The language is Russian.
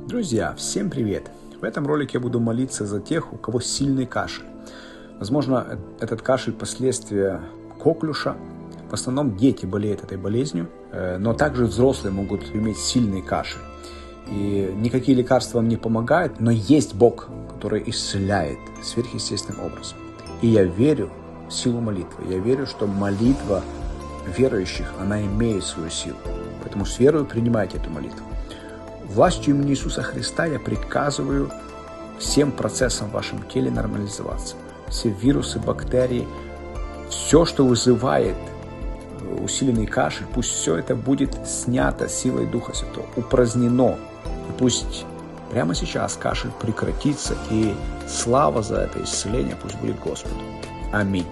Друзья, всем привет! В этом ролике я буду молиться за тех, у кого сильный кашель. Возможно, этот кашель последствия коклюша. В основном дети болеют этой болезнью, но также взрослые могут иметь сильный кашель. И никакие лекарства вам не помогают, но есть Бог, который исцеляет сверхъестественным образом. И я верю в силу молитвы. Я верю, что молитва верующих, она имеет свою силу. Поэтому с верой принимайте эту молитву. Властью имени Иисуса Христа я приказываю всем процессам в вашем теле нормализоваться. Все вирусы, бактерии, все, что вызывает усиленный кашель, пусть все это будет снято силой Духа Святого, упразднено. И пусть прямо сейчас кашель прекратится, и слава за это исцеление пусть будет Господу. Аминь.